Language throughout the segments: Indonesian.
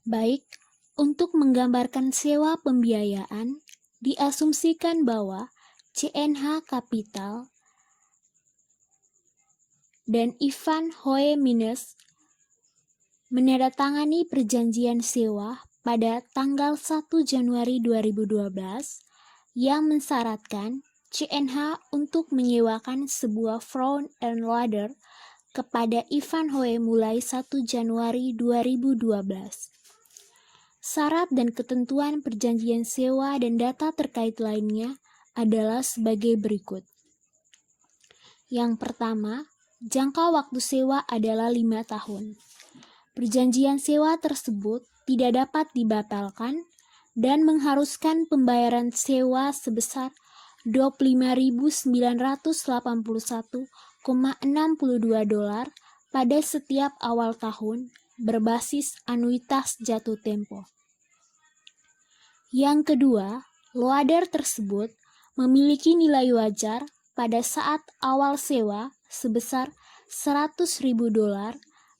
Baik, untuk menggambarkan sewa pembiayaan, diasumsikan bahwa CNH Capital dan Ivan Hoe-Minnes menandatangani perjanjian sewa pada tanggal 1 Januari 2012 yang mensyaratkan CNH untuk menyewakan sebuah front and ladder kepada Ivan Hoe mulai 1 Januari 2012. Syarat dan ketentuan perjanjian sewa dan data terkait lainnya adalah sebagai berikut. Yang pertama, jangka waktu sewa adalah 5 tahun. Perjanjian sewa tersebut tidak dapat dibatalkan dan mengharuskan pembayaran sewa sebesar $25.981,62 pada setiap awal tahun berbasis anuitas jatuh tempo. Yang kedua, loader tersebut memiliki nilai wajar pada saat awal sewa sebesar $100.000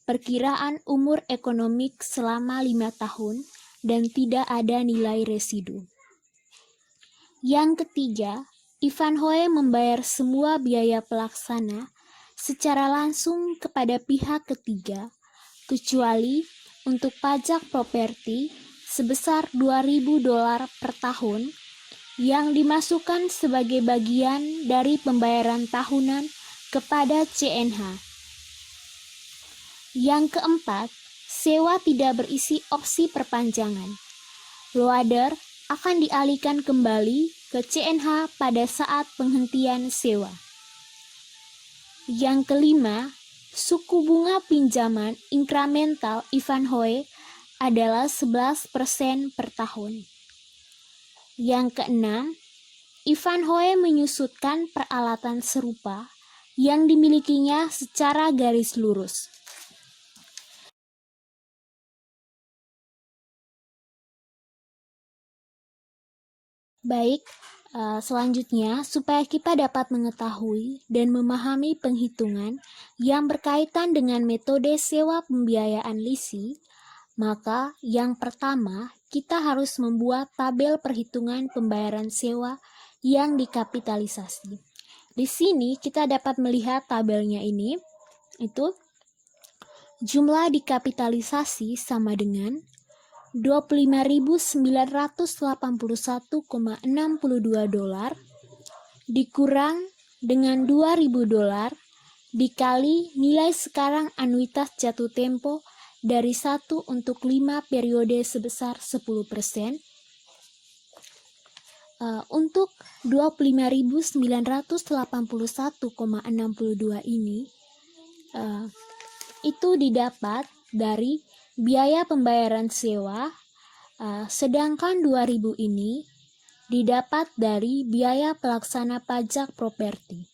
perkiraan umur ekonomik selama 5 tahun dan tidak ada nilai residu. Yang ketiga, Ivan Hoe membayar semua biaya pelaksana secara langsung kepada pihak ketiga, kecuali untuk pajak properti sebesar $2.000 per tahun yang dimasukkan sebagai bagian dari pembayaran tahunan kepada CNH. Yang keempat, sewa tidak berisi opsi perpanjangan. Loader akan dialihkan kembali ke CNH pada saat penghentian sewa. Yang kelima, suku bunga pinjaman inkramental Ivan Hoe adalah 11% per tahun. Yang keenam, Ivan Hoe menyusutkan peralatan serupa yang dimilikinya secara garis lurus. Baik, selanjutnya supaya kita dapat mengetahui dan memahami penghitungan yang berkaitan dengan metode sewa pembiayaan leasing, maka yang pertama kita harus membuat tabel perhitungan pembayaran sewa yang dikapitalisasi. Di sini kita dapat melihat tabelnya ini, itu jumlah dikapitalisasi sama dengan $25.981,62 dikurang dengan $2.000 dikali nilai sekarang anuitas jatuh tempo dari 1 untuk 5 periode sebesar 10%. Untuk 25.981,62 ini itu didapat dari biaya pembayaran sewa, sedangkan 2.000 ini didapat dari biaya pelaksana pajak properti.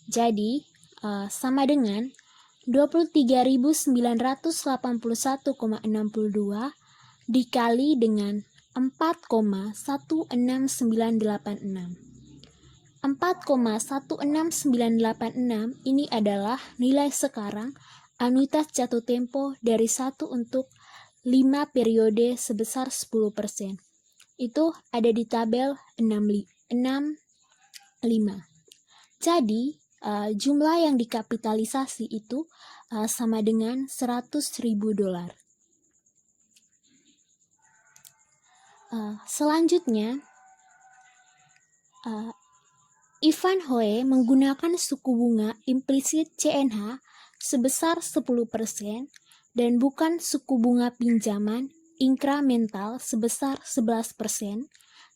Jadi sama dengan 23.981,62 dikali dengan 4,16986. 4,16986 ini adalah nilai sekarang anuitas jatuh tempo dari 1 untuk 5 periode sebesar 10%. Itu ada di tabel 65. Jadi, jumlah yang dikapitalisasi itu sama dengan $100.000. Selanjutnya, Ivan Hoe menggunakan suku bunga implisit CNH sebesar 10% dan bukan suku bunga pinjaman inkramental sebesar 11%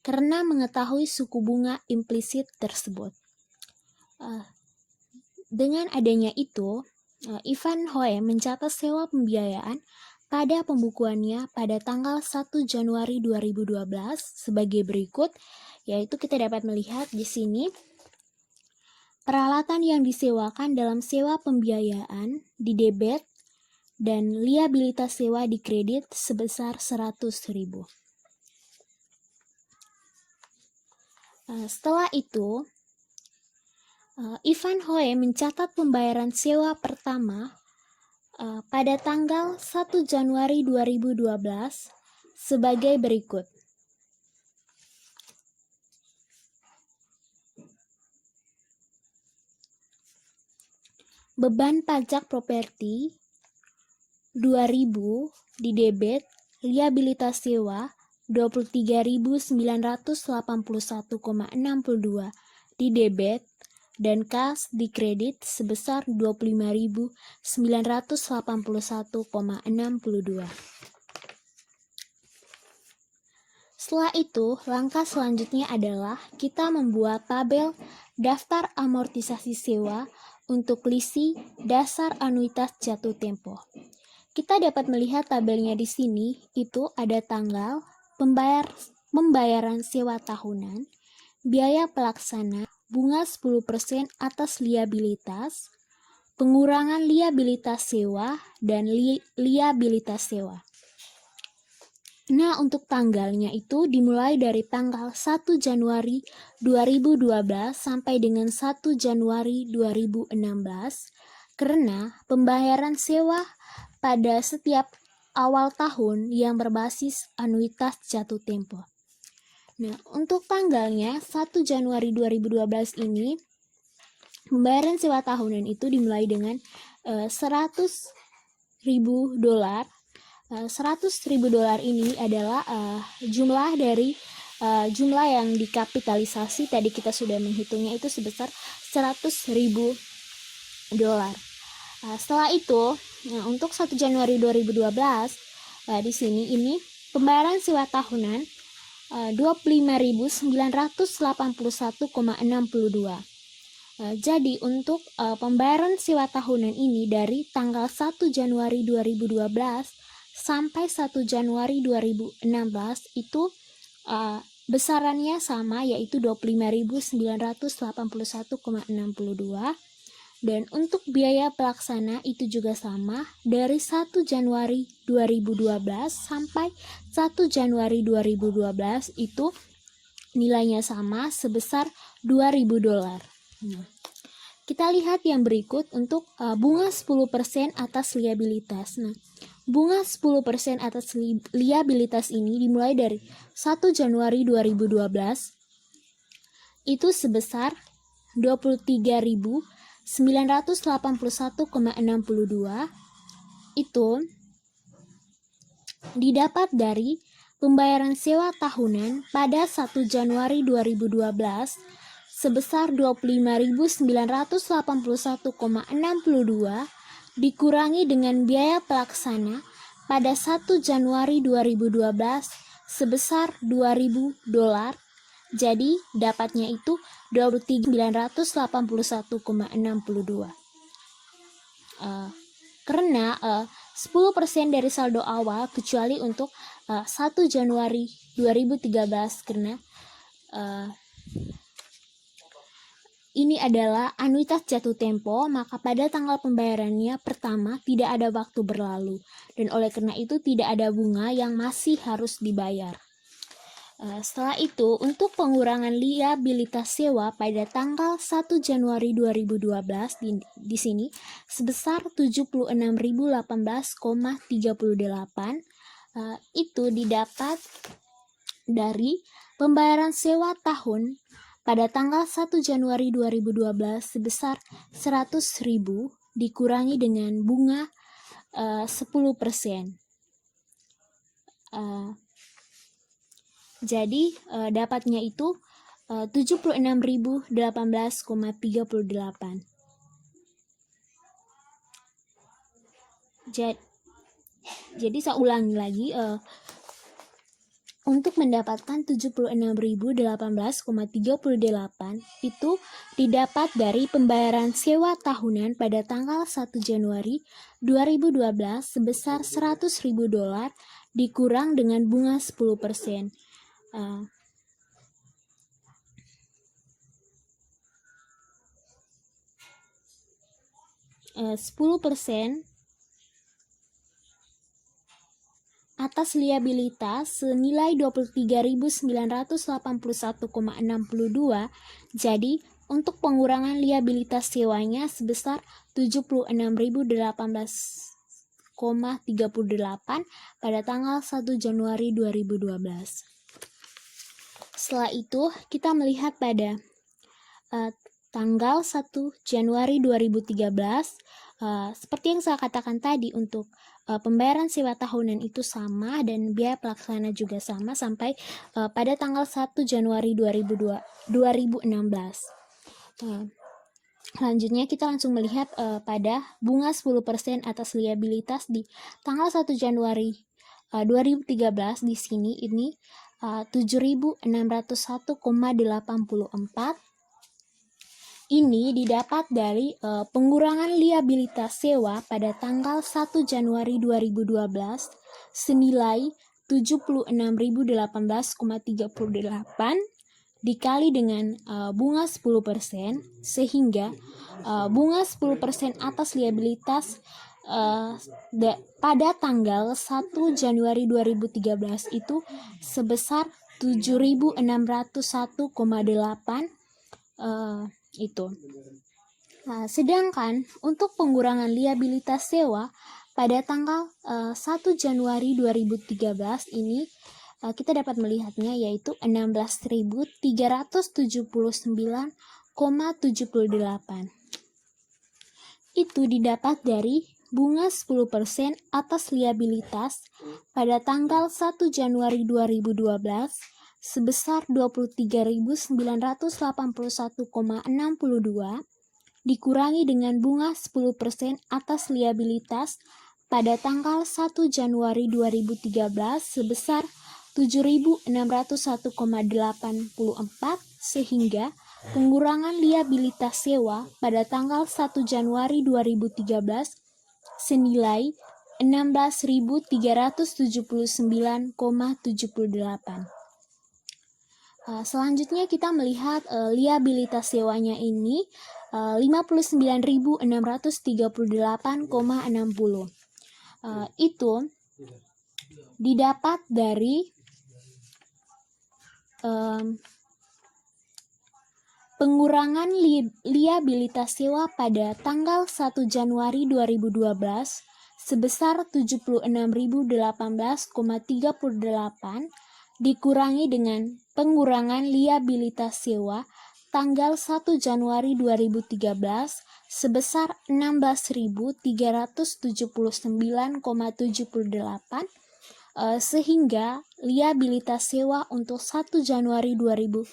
karena mengetahui suku bunga implisit tersebut. Dengan adanya itu, Ivan Hoe mencatat sewa pembiayaan pada pembukuannya pada tanggal 1 Januari 2012 sebagai berikut, yaitu kita dapat melihat di sini peralatan yang disewakan dalam sewa pembiayaan di debit dan liabilitas sewa di kredit sebesar 100.000. Setelah itu, Ivan Hoe mencatat pembayaran sewa pertama pada tanggal 1 Januari 2012 sebagai berikut. Beban pajak properti 2.000 di debit, liabilitas sewa 23.981,62 di debit, dan kas di kredit sebesar 25.981,62. Setelah itu, langkah selanjutnya adalah kita membuat tabel daftar amortisasi sewa untuk lisi dasar anuitas jatuh tempo. Kita dapat melihat tabelnya di sini, itu ada tanggal pembayaran sewa tahunan, biaya pelaksana, bunga 10% atas liabilitas, pengurangan liabilitas sewa, dan liabilitas sewa. Nah, untuk tanggalnya itu dimulai dari tanggal 1 Januari 2012 sampai dengan 1 Januari 2016 karena pembayaran sewa pada setiap awal tahun yang berbasis anuitas jatuh tempo. Nah, untuk tanggalnya 1 Januari 2012 ini pembayaran sewa tahunan itu dimulai dengan $100.000. $100.000 ini adalah jumlah dari jumlah yang dikapitalisasi. Tadi kita sudah menghitungnya itu sebesar $100.000. Setelah itu, untuk 1 Januari 2012 di sini ini pembayaran sewa tahunan 25.981,62. Jadi untuk pembayaran sewa tahunan ini dari tanggal 1 Januari 2012 sampai 1 Januari 2016 itu besarannya sama, yaitu 25.981,62. Dan untuk biaya pelaksana itu juga sama, dari 1 Januari 2012 sampai 1 Januari 2012 itu nilainya sama sebesar $2.000. Kita lihat yang berikut untuk bunga 10% atas liabilitas. Nah, bunga 10% atas liabilitas ini dimulai dari 1 Januari 2012 itu sebesar 23.981,62. Itu didapat dari pembayaran sewa tahunan pada 1 Januari 2012 sebesar 25.981,62 dikurangi dengan biaya pelaksana pada 1 Januari 2012 sebesar $2.000. Jadi dapatnya itu 23.981,62. Karena 10% dari saldo awal kecuali untuk 1 Januari 2013 karena ini adalah anuitas jatuh tempo, maka pada tanggal pembayarannya pertama tidak ada waktu berlalu, dan oleh karena itu tidak ada bunga yang masih harus dibayar. Setelah itu, untuk pengurangan liabilitas sewa pada tanggal 1 Januari 2012 di sini sebesar 76.018,38 itu didapat dari pembayaran sewa tahun pada tanggal 1 Januari 2012 sebesar 100.000 dikurangi dengan bunga 10%. Jadi dapatnya itu 76.018,38. Jadi saya ulangi lagi, untuk mendapatkan 76.018,38 itu didapat dari pembayaran sewa tahunan pada tanggal 1 Januari 2012 sebesar $100.000 dikurang dengan bunga 10%. 10% atas liabilitas senilai 23.981,62. Jadi untuk pengurangan liabilitas sewanya sebesar 76.018 pada tanggal 1 Januari 2012. Setelah itu, kita melihat pada tanggal 1 Januari 2013, seperti yang saya katakan tadi, untuk pembayaran sewa tahunan itu sama dan biaya pelaksana juga sama sampai pada tanggal 1 Januari 2016. Selanjutnya kita langsung melihat pada bunga 10% atas liabilitas di tanggal 1 Januari 2013. Di sini ini 7.601,84. Ini didapat dari pengurangan liabilitas sewa pada tanggal 1 Januari 2012 senilai 76.018,38 dikali dengan bunga 10%, sehingga bunga 10% atas liabilitas pada tanggal 1 Januari 2013 itu sebesar 7.601,8 itu. Sedangkan untuk pengurangan liabilitas sewa pada tanggal 1 Januari 2013 ini kita dapat melihatnya yaitu 16.379,78. Itu didapat dari bunga 10% atas liabilitas pada tanggal 1 Januari 2012 sebesar 23.981,62 dikurangi dengan bunga 10% atas liabilitas pada tanggal 1 Januari 2013 sebesar 7.601,84, sehingga pengurangan liabilitas sewa pada tanggal 1 Januari 2013 senilai 16.379,78. Selanjutnya kita melihat liabilitas sewanya ini 59.638,60. Itu didapat dari pengurangan liabilitas sewa pada tanggal 1 Januari 2012 sebesar 76.018,38 dikurangi dengan pengurangan liabilitas sewa tanggal 1 Januari 2013 sebesar 16.379,78, sehingga liabilitas sewa untuk 1 Januari 2013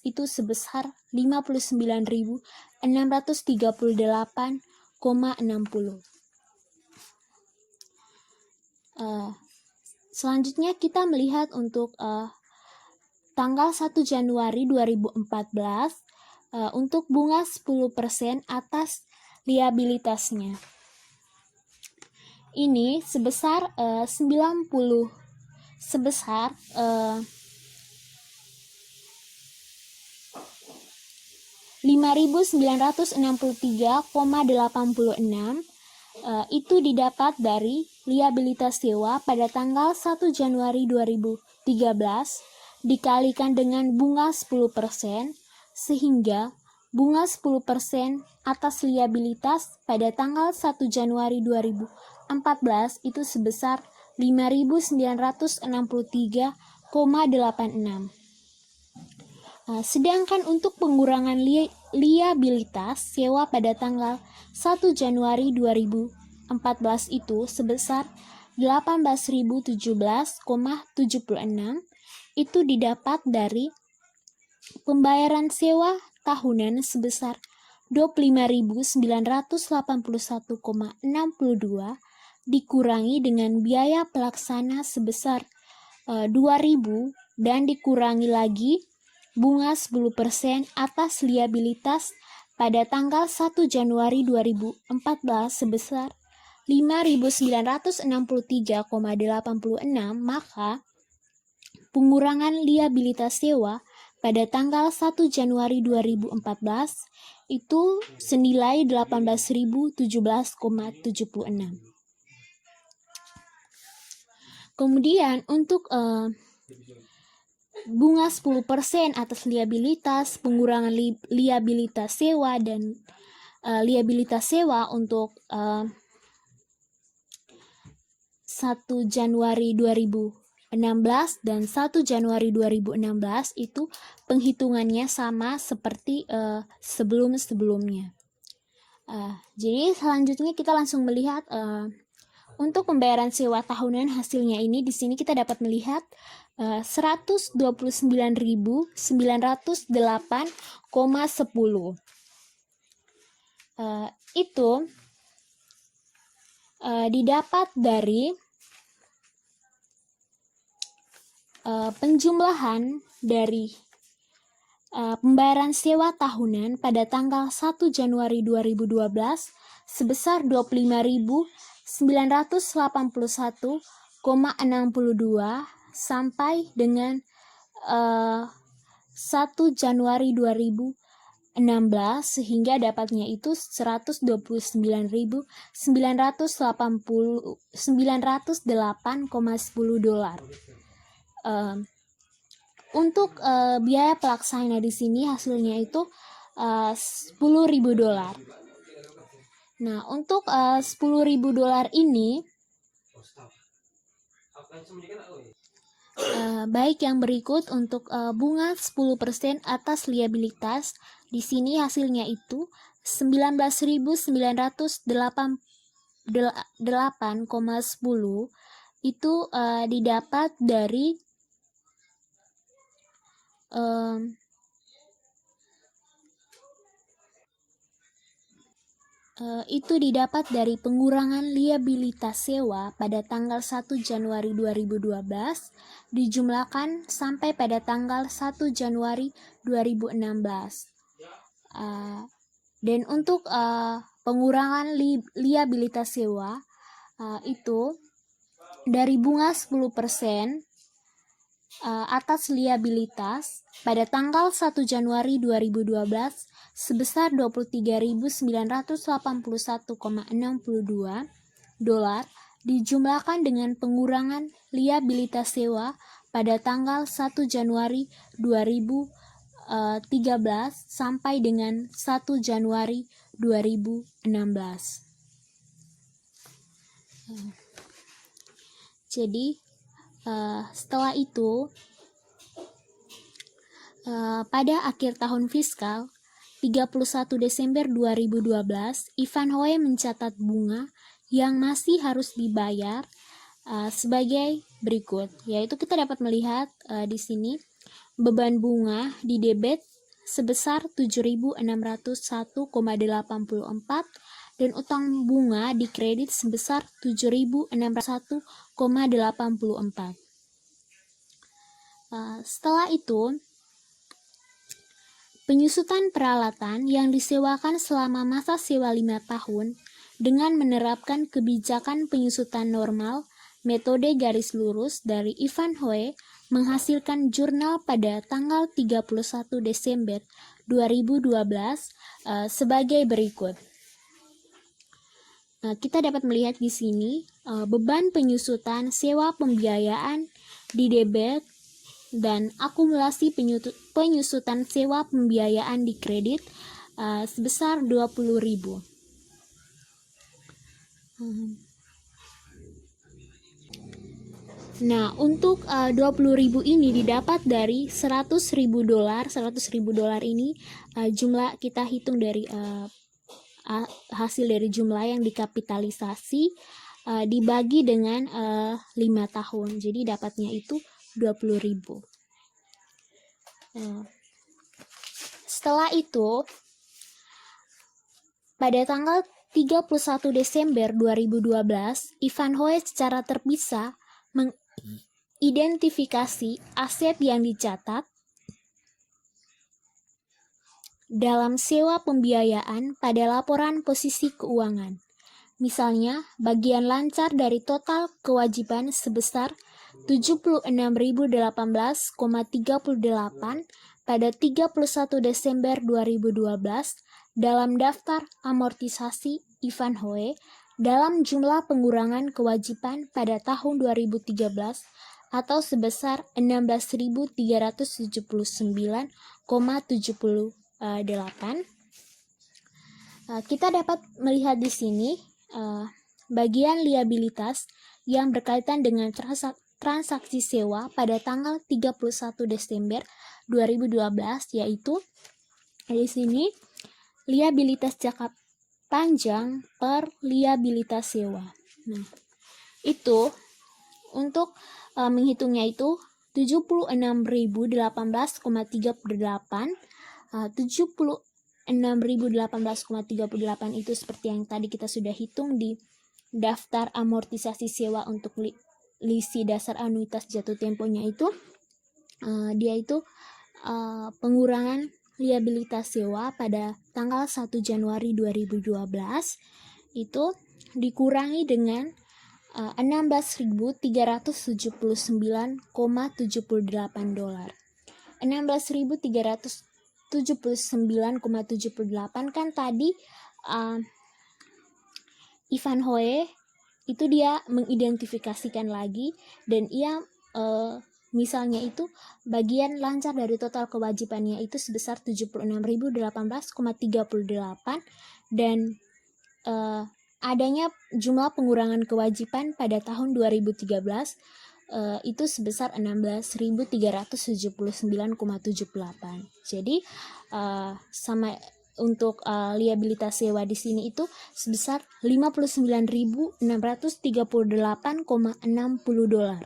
itu sebesar 59.638,60. Selanjutnya kita melihat untuk tanggal 1 Januari 2014 untuk bunga 10% atas liabilitasnya. Ini sebesar 5.963,86. Itu didapat dari liabilitas sewa pada tanggal 1 Januari 2013 dikalikan dengan bunga 10%, sehingga bunga 10% atas liabilitas pada tanggal 1 Januari 2014 itu sebesar 5.963,86. Sedangkan untuk pengurangan liabilitas sewa pada tanggal 1 Januari 2014 itu sebesar 18.017,76. Itu didapat dari pembayaran sewa tahunan sebesar 25.981,62 dikurangi dengan biaya pelaksana sebesar 2.000 dan dikurangi lagi bunga 10% atas liabilitas pada tanggal 1 Januari 2014 sebesar 5.963,86, maka pengurangan liabilitas sewa pada tanggal 1 Januari 2014 itu senilai 18.017,76. Kemudian untuk bunga 10% atas liabilitas, pengurangan liabilitas sewa dan liabilitas sewa untuk 1 Januari 2016 dan 1 Januari 2016 itu penghitungannya sama seperti sebelum-sebelumnya. Jadi selanjutnya kita langsung melihat untuk pembayaran sewa tahunan hasilnya ini. Di sini kita dapat melihat 129.908,10. Itu didapat dari penjumlahan dari pembayaran sewa tahunan pada tanggal 1 Januari 2012 sebesar 25.981,62 sampai dengan 1 Januari 2016 sehingga dapatnya itu 129.908,10 dolar. Untuk biaya pelaksana di sini hasilnya itu 10.000 dolar. Nah, untuk 10.000 dolar ini baik yang berikut untuk bunga 10% atas liabilitas. Di sini hasilnya itu 19.908,10 itu didapat dari pengurangan liabilitas sewa pada tanggal 1 Januari 2012 dijumlahkan sampai pada tanggal 1 Januari 2016. Dan untuk pengurangan liabilitas sewa itu dari bunga 10% atas liabilitas pada tanggal 1 Januari 2012 sebesar 23.981,62 dolar dijumlahkan dengan pengurangan liabilitas sewa pada tanggal 1 Januari 2013 sampai dengan 1 Januari 2016. Jadi setelah itu pada akhir tahun fiskal 31 Desember 2012, Ivanhoe mencatat bunga yang masih harus dibayar sebagai berikut, yaitu kita dapat melihat di sini beban bunga di debit sebesar 7.601,84 dan utang bunga di kredit sebesar 7.601,84. Setelah itu, penyusutan peralatan yang disewakan selama masa sewa 5 tahun dengan menerapkan kebijakan penyusutan normal metode garis lurus dari Ivanhoe menghasilkan jurnal pada tanggal 31 Desember 2012 sebagai berikut. Kita dapat melihat di sini beban penyusutan sewa pembiayaan di debit dan akumulasi penyusutan sewa pembiayaan di kredit sebesar 20.000. Nah, untuk 20.000 ini didapat dari 100.000 dolar. 100.000 dolar ini jumlah kita hitung dari hasil dari jumlah yang dikapitalisasi dibagi dengan 5 tahun. Jadi dapatnya itu 20.000. Setelah itu, pada tanggal 31 Desember 2012, Ivanhoe secara terpisah mengidentifikasi aset yang dicatat dalam sewa pembiayaan pada laporan posisi keuangan. Misalnya, bagian lancar dari total kewajiban sebesar 76.018,38 pada 31 Desember 2012 dalam daftar amortisasi Ivanhoe dalam jumlah pengurangan kewajiban pada tahun 2013 atau sebesar 16.379,78. Kita dapat melihat di sini bagian liabilitas yang berkaitan dengan transaksi sewa pada tanggal 31 Desember 2012, yaitu di sini liabilitas jangka panjang per liabilitas sewa. Nah, itu untuk menghitungnya itu 76.018,38 76.018,38 itu seperti yang tadi kita sudah hitung di daftar amortisasi sewa untuk lisi dasar anuitas jatuh temponya itu. Dia itu pengurangan liabilitas sewa pada tanggal 1 Januari 2012 itu dikurangi dengan 16.379,78 dolar. 16.379,78 kan tadi Ivanhoe itu dia mengidentifikasikan lagi, dan ia misalnya itu bagian lancar dari total kewajibannya itu sebesar 76.018,38, dan adanya jumlah pengurangan kewajiban pada tahun 2013 itu sebesar 16.379,78. Jadi sama untuk liabilitas sewa di sini itu sebesar 59.638,60 dolar.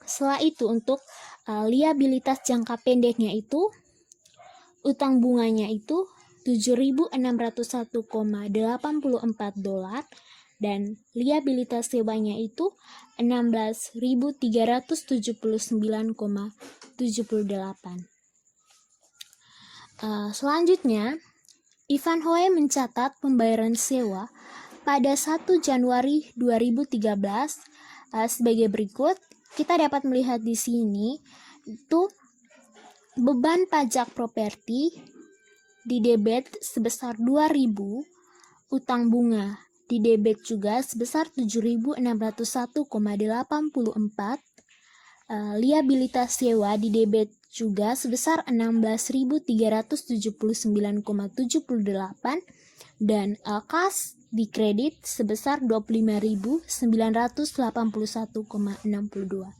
Setelah itu untuk liabilitas jangka pendeknya itu utang bunganya itu 7.601,84 dolar, dan liabilitas sewanya itu 16.379,78. Selanjutnya, Ivanhoe mencatat pembayaran sewa pada 1 Januari 2013 sebagai berikut. Kita dapat melihat di sini itu beban pajak properti di debit sebesar 2.000, utang bunga di debit juga sebesar 7.601,84, liabilitas sewa di debit juga sebesar 16.379,78, dan kas di kredit sebesar 25.981,62.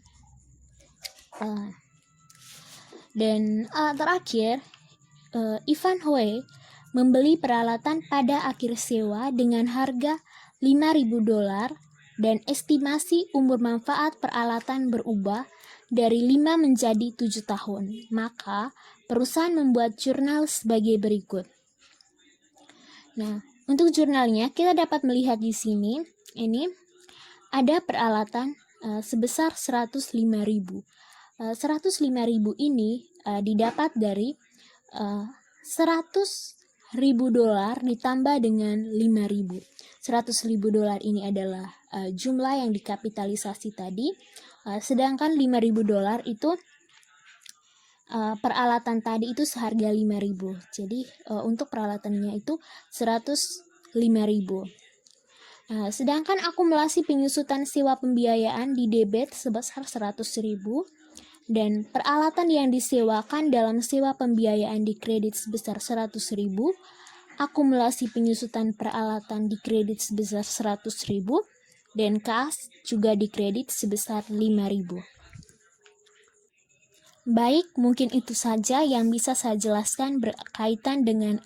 Dan terakhir, Ivanhoe membeli peralatan pada akhir sewa dengan harga 5.000 dolar, dan estimasi umur manfaat peralatan berubah dari 5 menjadi 7 tahun. Maka perusahaan membuat jurnal sebagai berikut. Nah, untuk jurnalnya kita dapat melihat di sini, ini ada peralatan sebesar 105.000. 105.000 ini didapat dari 100.000 dolar ditambah dengan 5.000. 100.000 dolar ini adalah jumlah yang dikapitalisasi tadi, sedangkan 5.000 dolar itu peralatan tadi itu seharga 5.000. Jadi untuk peralatannya itu 105.000. Sedangkan akumulasi penyusutan sewa pembiayaan di debit sebesar 100.000, dan peralatan yang disewakan dalam sewa pembiayaan di kredit sebesar 100.000, akumulasi penyusutan peralatan di kredit sebesar 100.000, dan kas juga di kredit sebesar 5.000. Baik, mungkin itu saja yang bisa saya jelaskan berkaitan dengan